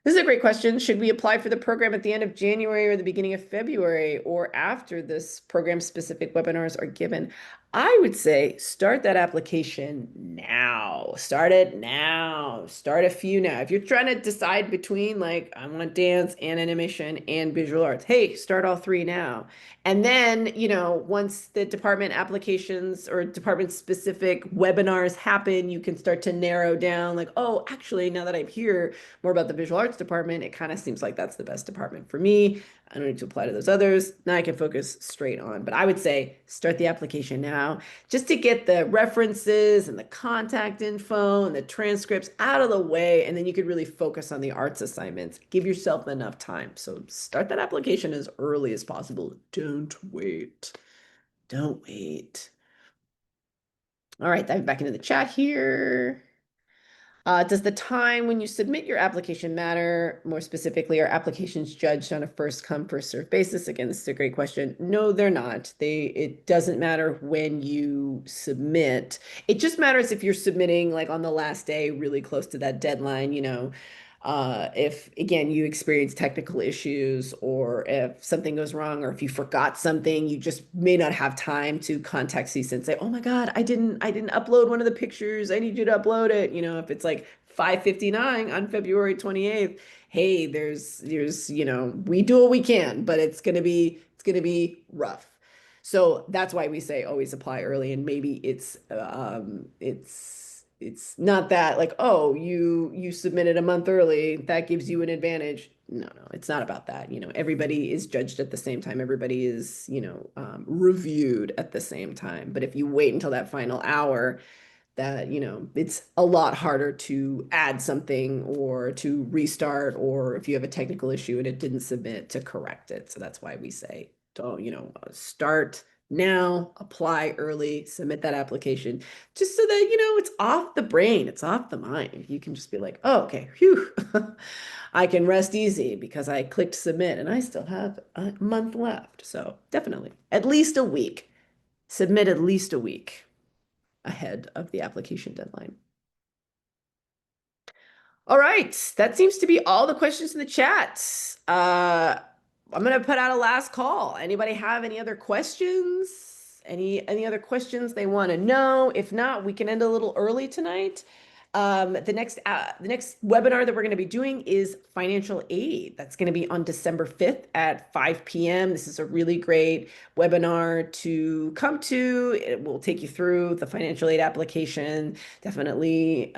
This is a great question. Should we apply for the program at the end of January or the beginning of February, or after this program-specific webinars are given? I would say start that application now. Start it now. Start a few now. If you're trying to decide between, like, I want dance and animation and visual arts, hey, start all three now. And then, once the department applications or department specific webinars happen, you can start to narrow down, like, oh, actually, now that I'm here more about the visual arts department, it kind of seems like that's the best department for me. I don't need to apply to those others. Now I can focus straight on. But I would say start the application now just to get the references and the contact info and the transcripts out of the way. And then you could really focus on the arts assignments. Give yourself enough time. So start that application as early as possible. Don't wait. Don't wait. All right, diving back into the chat here. Does the time when you submit your application matter? More specifically, are applications judged on a first come, first served basis? Again, this is a great question. No, they're not. It doesn't matter when you submit. It just matters if you're submitting like on the last day, really close to that deadline, if again you experience technical issues, or if something goes wrong, or if you forgot something, you just may not have time to contact CSSSA and say, oh my God, I didn't upload one of the pictures. I need you to upload it. If it's like 5:59 on February 28th, hey, there's, we do what we can, but it's gonna be rough. So that's why we say always apply early. And maybe it's not that like, oh, you submitted a month early, that gives you an advantage. No, it's not about that. Everybody is judged at the same time. Everybody is, reviewed at the same time. But if you wait until that final hour, that, it's a lot harder to add something or to restart, or if you have a technical issue and it didn't submit, to correct it. So that's why we say, don't, start now, apply early, submit that application, just so that, it's off the brain, it's off the mind. You can just be like, oh, okay, phew, I can rest easy because I clicked submit and I still have a month left. So definitely at least a week, submit at least a week ahead of the application deadline. All right, that seems to be all the questions in the chat. I'm gonna put out a last call. Anybody have any other questions? Any other questions they want to know? If not, we can end a little early tonight. The next webinar that we're going to be doing is financial aid. That's going to be on December 5th at 5 p.m. This is a really great webinar to come to. It will take you through the financial aid application. Definitely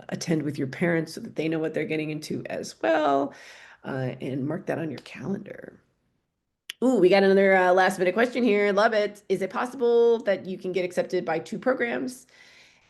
attend with your parents so that they know what they're getting into as well. And mark that on your calendar. Ooh, we got another last minute question here. Love it. Is it possible that you can get accepted by 2 programs?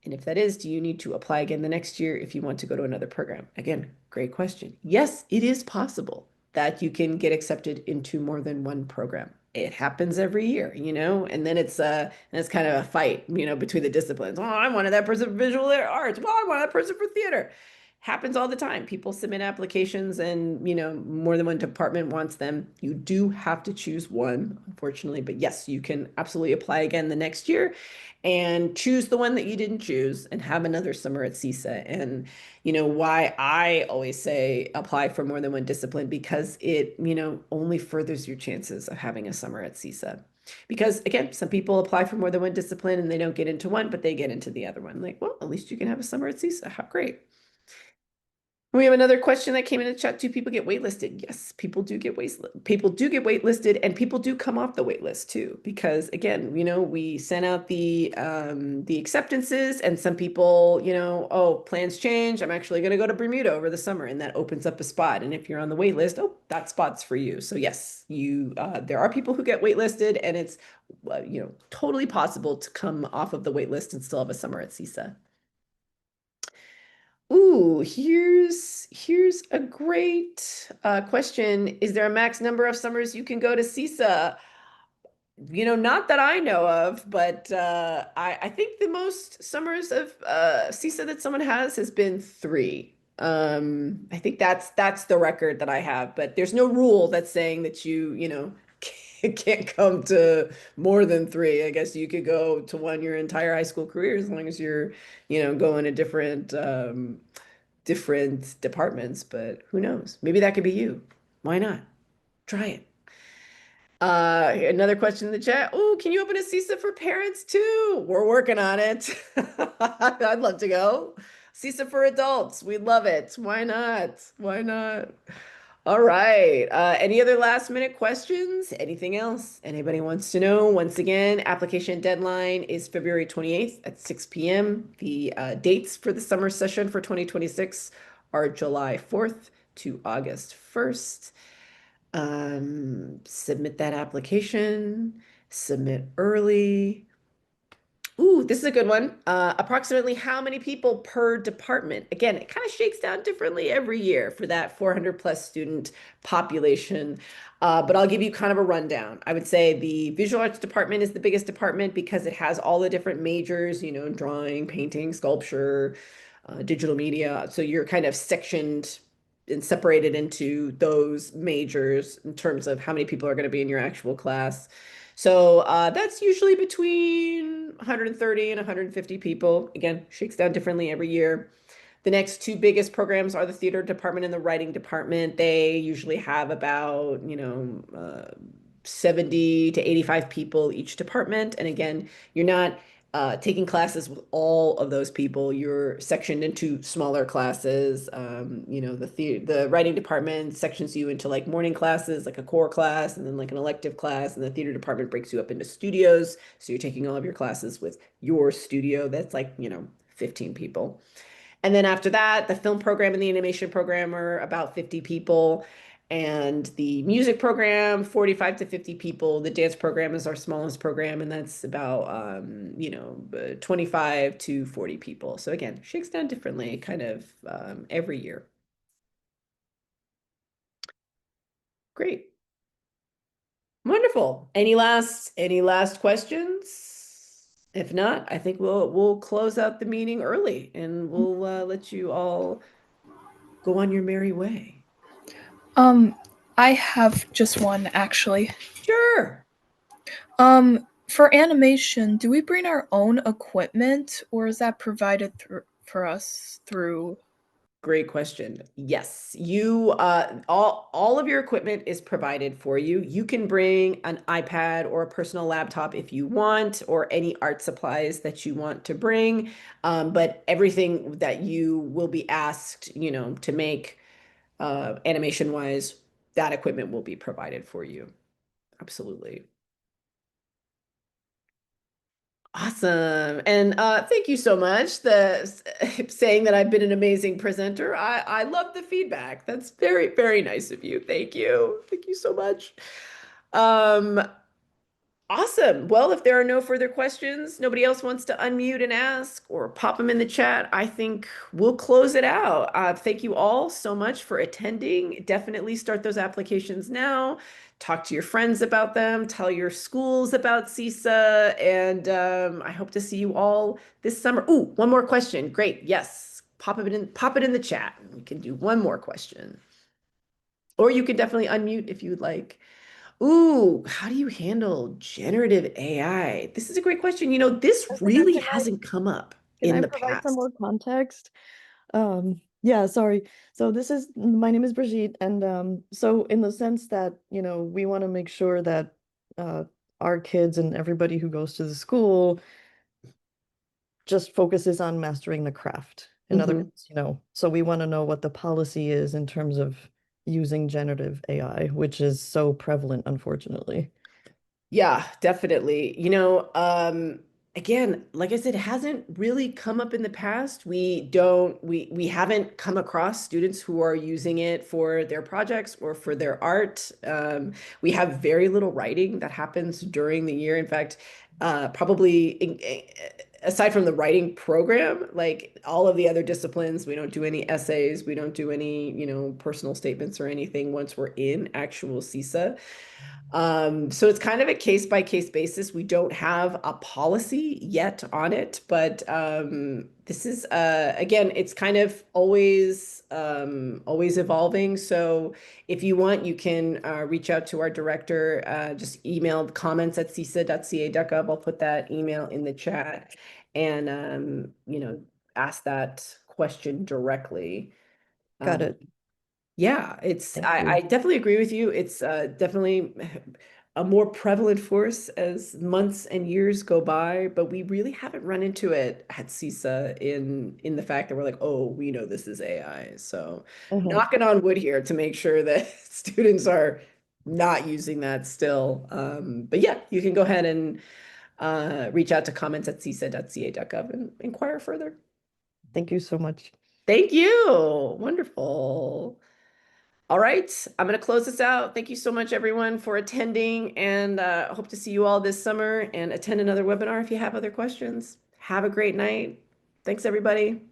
And if that is, do you need to apply again the next year if you want to go to another program? Again, great question. Yes, it is possible that you can get accepted into more than one program. It happens every year, and then it's kind of a fight, between the disciplines. Oh, I wanted that person for visual arts. Well, I wanted that person for theater. Happens all the time. People submit applications and, more than one department wants them. You do have to choose one, unfortunately, but yes, you can absolutely apply again the next year and choose the one that you didn't choose and have another summer at CSSSA. And why I always say apply for more than one discipline, because it, only furthers your chances of having a summer at CSSSA. Because again, some people apply for more than one discipline and they don't get into one, but they get into the other one. Like, well, at least you can have a summer at CSSSA. How great. We have another question that came in the chat. Do people get waitlisted? Yes, people do get waitlisted, and people do come off the waitlist too. Because again, we sent out the acceptances, and some people, oh, plans change. I'm actually going to go to Bermuda over the summer, and that opens up a spot. And if you're on the waitlist, oh, that spot's for you. So yes, there are people who get waitlisted, and it's totally possible to come off of the waitlist and still have a summer at CSSSA. Ooh, here's a great question. Is there a max number of summers you can go to CSSSA? Not that I know of, but I think the most summers of CSSSA that someone has been 3. I think that's the record that I have, but there's no rule that's saying that you can't come to more than 3. I guess you could go to one your entire high school career as long as you're, going to different departments, but who knows? Maybe that could be you. Why not? Try it. Another question in the chat. Oh, can you open a CSSSA for parents too? We're working on it. I'd love to go. CSSSA for adults. We love it. Why not? Why not? All right. Any other last minute questions? Anything else anybody wants to know? Once again, application deadline is February 28th at 6 p.m. The dates for the summer session for 2026 are July 4th to August 1st. Submit that application, submit early. Ooh, this is a good one. Approximately how many people per department? Again, it kind of shakes down differently every year for that 400 plus student population. But I'll give you kind of a rundown. I would say the visual arts department is the biggest department because it has all the different majors, drawing, painting, sculpture, digital media. So you're kind of sectioned and separated into those majors in terms of how many people are going to be in your actual class. So that's usually between 130 and 150 people. Again, shakes down differently every year. The next 2 biggest programs are the theater department and the writing department. They usually have about, 70 to 85 people each department. And again, you're not taking classes with all of those people. You're sectioned into smaller classes. The writing department sections you into like morning classes, like a core class, and then like an elective class. And the theater department breaks you up into studios. So you're taking all of your classes with your studio. That's like, 15 people. And then after that, the film program and the animation program are about 50 people. And the music program, 45 to 50 people. The dance program is our smallest program, and that's about 25 to 40 people. So again, shakes down differently kind of every year. Great. Wonderful. Any last questions? If not, I think we'll close out the meeting early and we'll let you all go on your merry way. I have just one actually. Sure. For animation, do we bring our own equipment or is that provided for us through Great question. Yes, you all of your equipment is provided for you. You can bring an iPad or a personal laptop if you want, or any art supplies that you want to bring. But everything that you will be asked, to make animation wise, that equipment will be provided for you. Absolutely. Awesome. And thank you so much. The saying that I've been an amazing presenter. I love the feedback. That's very, very nice of you. Thank you. Thank you so much. Um, Awesome. Well, if there are no further questions, nobody else wants to unmute and ask or pop them in the chat, I think we'll close it out. Thank you all so much for attending. Definitely start those applications now. Talk to your friends about them. Tell your schools about CISA. And I hope to see you all this summer. Ooh, one more question. Great. Yes. Pop it in the chat. We can do one more question. Or you can definitely unmute if you would like. Ooh, how do you handle generative AI? This is a great question. This Jessica, really hasn't come up can in I the provide some past. more context? Yeah, sorry. So my name is Brigitte, and so in the sense that, we want to make sure that uh, our kids and everybody who goes to the school just focuses on mastering the craft. In other Mhm. words, so we want to know what the policy is in terms of using generative AI, which is so prevalent, unfortunately. Yeah, definitely. Again, like I said, it hasn't really come up in the past. We haven't come across students who are using it for their projects or for their art. We have very little writing that happens during the year. In fact, aside from the writing program, like all of the other disciplines, we don't do any essays, we don't do any, personal statements or anything once we're in actual CISA. So it's kind of a case by case basis. We don't have a policy yet on it, but this is again, it's kind of always evolving. So if you want, you can reach out to our director. Just email comments@cisa.ca.gov. I'll put that email in the chat, and ask that question directly. Got Um, it. yeah, it's Thank I you. definitely agree with you. It's definitely a more prevalent force as months and years go by, but we really haven't run into it at CISA in the fact that we're like, oh, we know this is AI. So Uh-huh. knocking on wood here to make sure that students are not using that still. But yeah, you can go ahead and reach out to comments@cisa.ca.gov and inquire further. Thank you so much. Thank you. Wonderful. All right, I'm going to close this out. Thank you so much, everyone, for attending, and hope to see you all this summer and attend another webinar if you have other questions. Have a great night. Thanks, everybody.